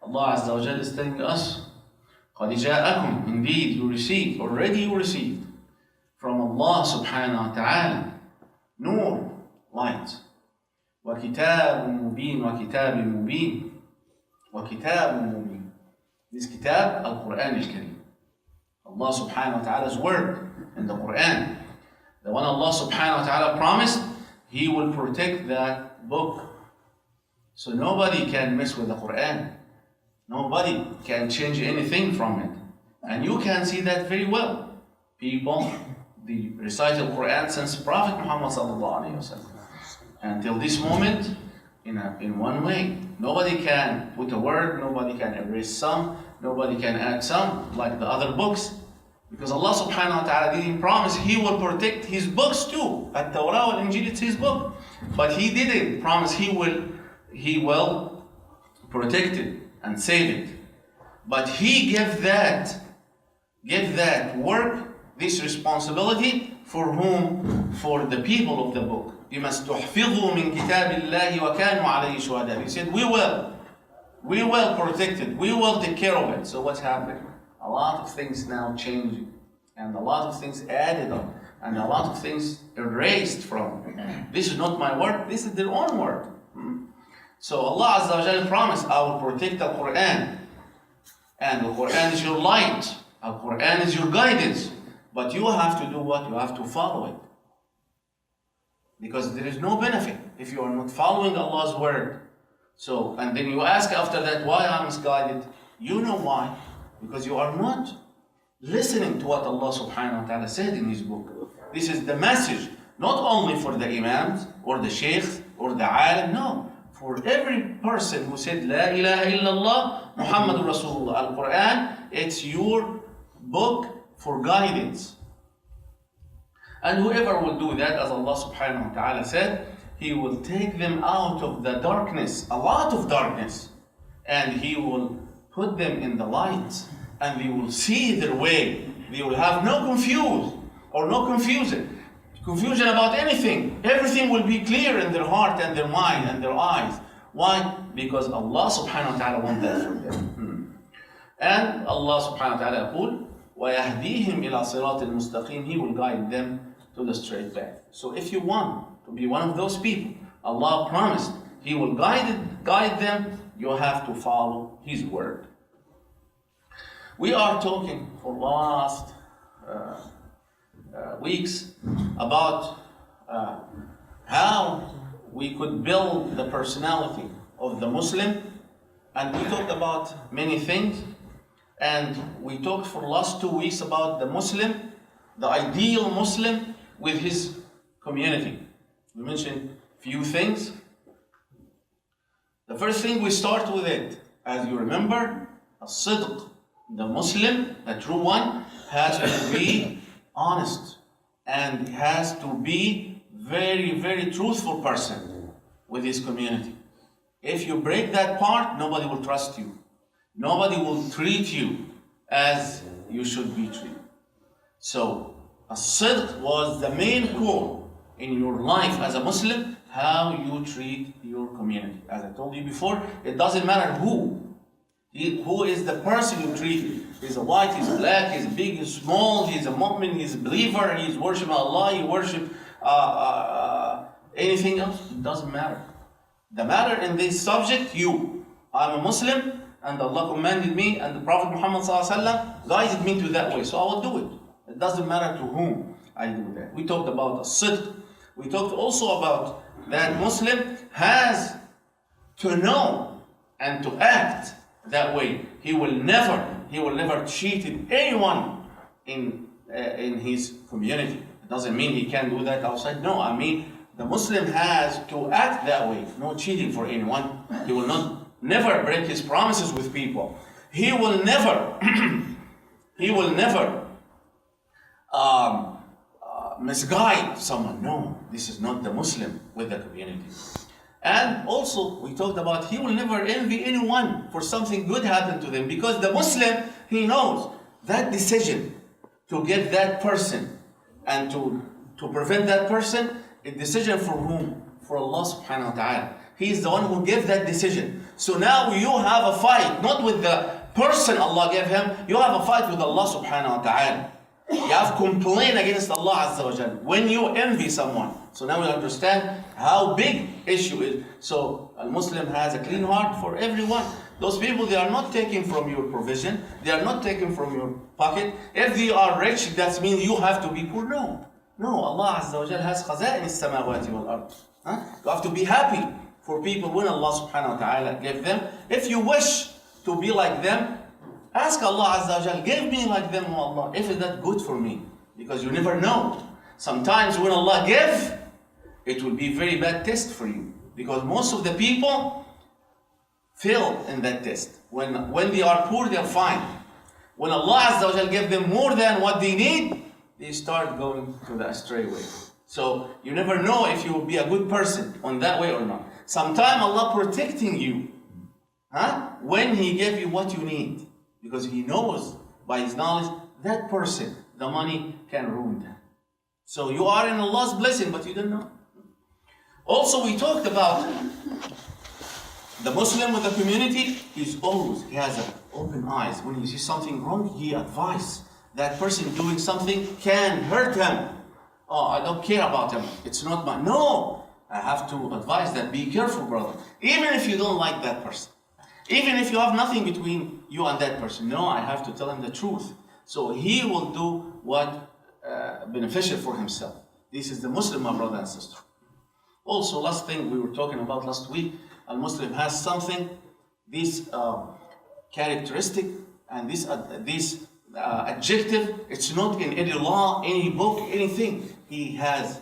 Allah Azza wa Jal is telling us, قَدْ جَاءَكُمْ, indeed already you received from Allah subhanahu wa ta'ala, nur, light, وَكِتَابٌ مُبِينٌ وَكِتَابٌ مُبِينٌ وَكِتَابٌ مُبِينٌ. This kitab, Al-Quran al-Kareem. Allah subhanahu wa ta'ala's word in the Quran. The one Allah subhanahu wa ta'ala promised, He will protect that book. So nobody can mess with the Quran. Nobody can change anything from it. And you can see that very well. People, they recite the Quran since Prophet Muhammad sallallahu alayhi wa sallam. Until this moment, in one way. Nobody can put a word, nobody can erase some, nobody can add some, like the other books. Because Allah subhanahu wa ta'ala didn't promise He will protect His books too. At-Tawrah wal-Injil, it's His book. But He didn't promise He will protect it and save it. But He gave that work, this responsibility, for whom? For the people of the book. بِمَا اسْتُحْفِظُوا مِنْ كِتَابِ اللَّهِ وَكَانُوا عَلَيْهِ شُهَدَاءَ. He said, we will protect it, we will take care of it. So what's happening? A lot of things now changing, and a lot of things added on, and a lot of things erased from. This is not my word, this is their own word. So Allah Azza wa Jalla promised, I will protect the Quran. And the Quran is your light. The Quran is your guidance. But you have to do what? You have to follow it. Because there is no benefit if you are not following Allah's word. So, and then you ask after that, why I'm misguided? You know why. Because you are not listening to what Allah subhanahu wa ta'ala said in His book. This is the message, not only for the imams, or the sheikhs, or the alim, no. For every person who said, La ilaha illallah, Muhammadur Rasulullah, Al-Quran, it's your book for guidance. And whoever will do that, as Allah subhanahu wa ta'ala said, He will take them out of the darkness, a lot of darkness, and He will put them in the light, and they will see their way. They will have no confusion about anything. Everything will be clear in their heart and their mind and their eyes. Why? Because Allah subhanahu wa ta'ala wants that for them. And Allah subhanahu wa ta'ala يقول وَيَهْدِيهِمْ إِلَى صِرَاطِ الْمُسْتَقِيمِ. He will guide them to the straight path. So if you want to be one of those people, Allah promised He will guide them, you have to follow His word. We are talking for last weeks about how we could build the personality of the Muslim, and we talked about many things, and we talked for the last 2 weeks about the Muslim, the ideal Muslim with his community. We mentioned few things. The first thing we start with it, as you remember, as-sidq. The Muslim, the true one, has to be honest and has to be very, very truthful person with his community. If you break that part, nobody will trust you. Nobody will treat you as you should be treated. So, as-sidq was the main core in your life as a Muslim, how you treat your community. As I told you before, it doesn't matter who is the person you treat. He's a white, he's black, he's big, he's small, he's a mu'min, he's a believer, he's worshiping Allah, he worship anything else. It doesn't matter. The matter in this subject, you. I'm a Muslim, and Allah commanded me, and the Prophet Muhammad guided me to that way, so I will do it. It doesn't matter to whom I do that. We talked about as-sidq. We talked also about that Muslim has to know and to act that way. He will never cheat anyone in his community. It doesn't mean he can do that outside. No, I mean the Muslim has to act that way. No cheating for anyone. He will never break his promises with people. He will never misguide someone. No, this is not the Muslim with the community. And also, we talked about he will never envy anyone for something good happened to them, because the Muslim, he knows that decision to get that person and to prevent that person, a decision for whom? For Allah subhanahu wa ta'ala. He is the one who gave that decision. So now you have a fight, not with the person Allah gave him, you have a fight with Allah subhanahu wa ta'ala. You have complaint against Allah Azza wa Jal when you envy someone. So now we understand how big issue is. So a Muslim has a clean heart for everyone. Those people, they are not taking from your provision. They are not taking from your pocket. If they are rich, that means you have to be poor. No. No, Allah Azza wa Jal has khaza'in as-samawati wal-ard. You have to be happy for people when Allah subhanahu wa ta'ala gave them. If you wish to be like them, ask Allah Azza wa Jal, give me like them, O Allah. If is that good for me? Because you never know. Sometimes when Allah gives, it will be very bad test for you. Because most of the people fail in that test. When they are poor, they are fine. When Allah Azza wa Jal gives them more than what they need, they start going to the astray way. So you never know if you will be a good person on that way or not. Sometimes Allah protecting you when He gave you what you need. Because He knows by His knowledge that person, the money can ruin them. So you are in Allah's blessing, but you don't know. Also, we talked about the Muslim with the community. He has open eyes. When he sees something wrong, he advises. That person doing something can hurt him. Oh, I don't care about him. It's not my... No! I have to advise that. Be careful, brother. Even if you don't like that person. Even if you have nothing between you and that person. No, I have to tell him the truth. So he will do what beneficial for himself. This is the Muslim, my brother and sister. Also, last thing we were talking about last week, a Muslim has something, this characteristic and this adjective. It's not in any law, any book, anything. He has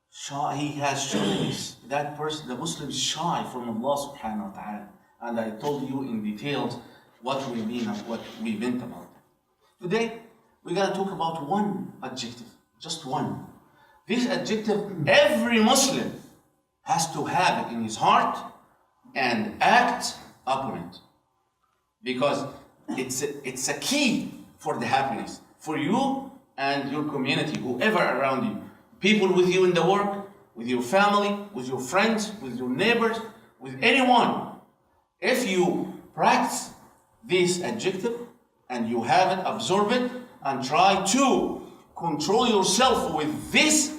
shyness. That person, the Muslim, is shy from Allah subhanahu wa ta'ala. And I told you in details what we mean and what we meant about it. Today, we're going to talk about one adjective, just one. This adjective, every Muslim has to have it in his heart and act upon it. Because it's a key for the happiness, for you and your community, whoever around you. People with you in the work, with your family, with your friends, with your neighbors, with anyone. If you practice this adjective and you have it, absorb it, and try to control yourself with this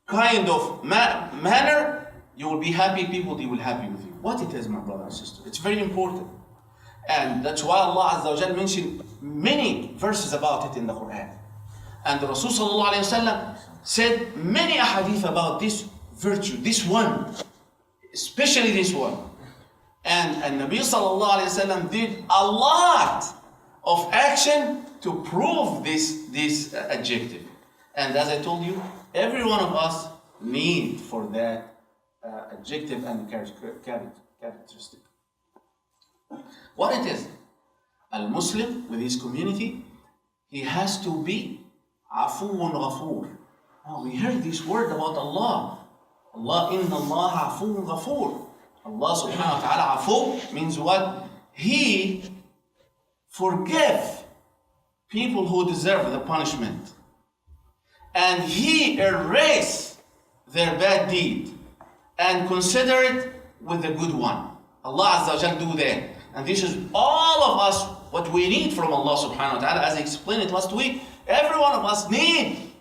kind of manner, you will be happy. People, they will be happy with you. What it is, my brother and sister, it's very important. And that's why Allah Azza wa Jal mentioned many verses about it in the Quran. And the Rasul Sallallahu Alaihi Wasallam said many ahadith about this virtue, this one, especially this one. And Nabi Sallallahu Alaihi Wasallam did a lot of action to prove this adjective. And as I told you, every one of us need for that adjective and characteristic. What it is? Al-Muslim with his community, he has to be afuun ghafoor. Oh, we heard this word about Allah. Allah, inna Allah afuun ghafoor. Allah subhanahu wa ta'ala, afu means what? He forgive people who deserve the punishment. And He erase their bad deed and consider it with the good one. Allah Azza wa Jal do that. And this is all of us what we need from Allah subhanahu wa ta'ala. As I explained it last week, every one of us need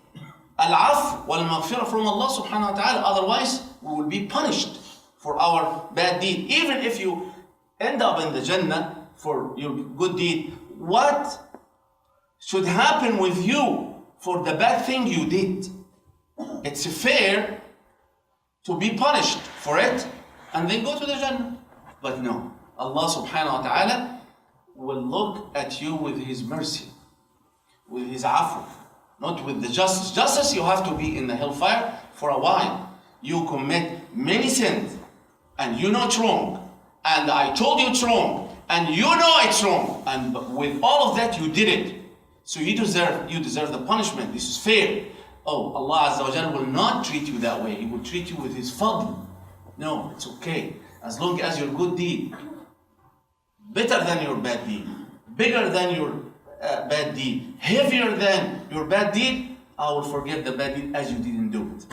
al-af wal-maghfirah from Allah subhanahu wa ta'ala. Otherwise, we will be punished for our bad deed. Even if you end up in the Jannah for your good deed, what should happen with you for the bad thing you did? It's fair to be punished for it and then go to the Jannah. But no, Allah subhanahu wa ta'ala will look at you with His mercy, with His afu, not with the justice. Justice, you have to be in the hellfire for a while. You commit many sins and you know it's wrong, and I told you it's wrong, and you know it's wrong, and with all of that you did it. So you deserve the punishment. This is fair. Oh, Allah Azza wa Jalla will not treat you that way. He will treat you with His fadl. No, it's okay. As long as your good deed, better than your bad deed, bigger than your bad deed, heavier than your bad deed, I will forgive the bad deed as you didn't do it.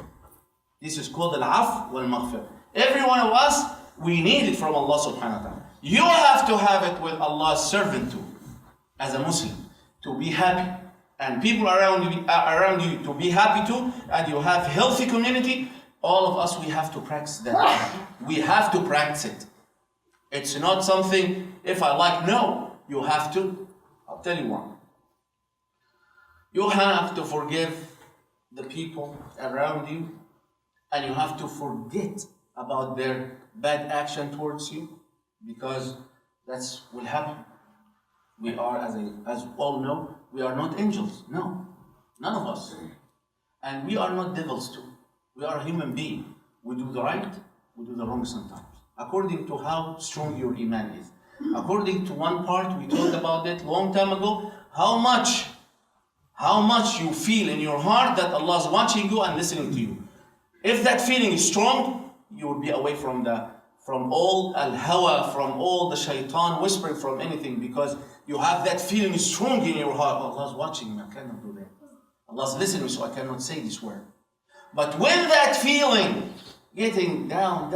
This is called al-af wal-maghfirah. Every one of us we need it from Allah subhanahu wa ta'ala. You have to have it with Allah's servant too, as a Muslim, to be happy. And people around you to be happy too, and you have healthy community. All of us, we have to practice that. We have to practice it. It's not something, if I like, no. You have to. I'll tell you one. You have to forgive the people around you, and you have to forget about their bad action towards you, because that's will happen. We are, as all know, we are not angels. No, none of us. And we are not devils too. We are a human being. We do the right, we do the wrong sometimes, according to how strong your iman is. According to one part, we talked about it long time ago, how much you feel in your heart that Allah is watching you and listening to you. If that feeling is strong, you will be away from all al-hawa, from all the shaitan whispering from anything, because you have that feeling strong in your heart. Allah is watching me, I cannot do that. Allah is listening, so I cannot say this word. But when that feeling getting down,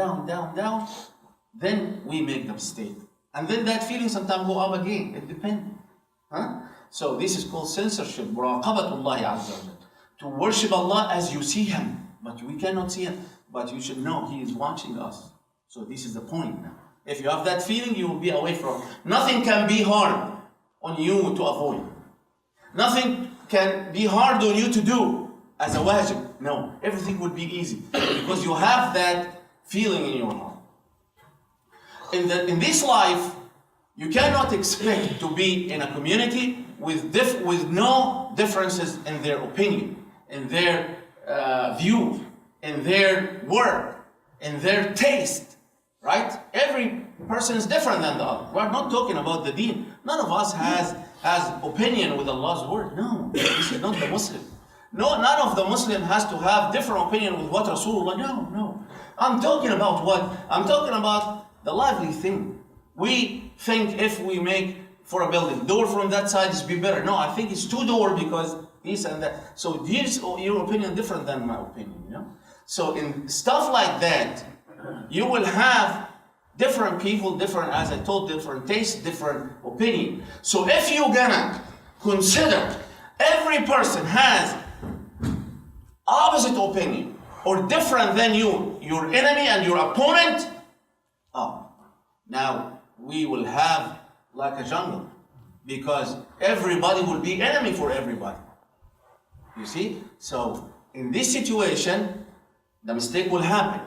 then we make the mistake. And then that feeling sometimes go up again. It depends. So this is called censorship. Muraqabatullahi azza wa jalla. To worship Allah as you see Him. But we cannot see Him. But you should know He is watching us. So this is the point now. If you have that feeling, you will be away from. Nothing can be hard on you to avoid. Nothing can be hard on you to do as a wajib. No, everything would be easy because you have that feeling in your heart. In this life, you cannot expect to be in a community with no differences in their opinion, in their view, in their work, in their taste, right? Every person is different than the other. We're not talking about the deen. None of us has opinion with Allah's word. No, this is not the Muslim. No, none of the Muslim has to have different opinion with what Rasulullah. No. I'm talking about what? I'm talking about the lively thing. We think if we make for a building, door from that side is be better. No, I think it's two doors because this and that. So here's your opinion different than my opinion, you know? So in stuff like that, you will have different people, different, as I told, different tastes, different opinion. So if you're gonna consider every person has opposite opinion or different than you, your enemy and your opponent, now we will have like a jungle, because everybody will be enemy for everybody. You see? So in this situation, the mistake will happen,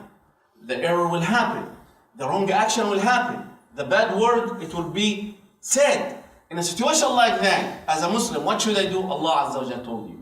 the error will happen, the wrong action will happen, the bad word, it will be said. In a situation like that, as a Muslim, what should I do? Allah Azza wa Jalla told you.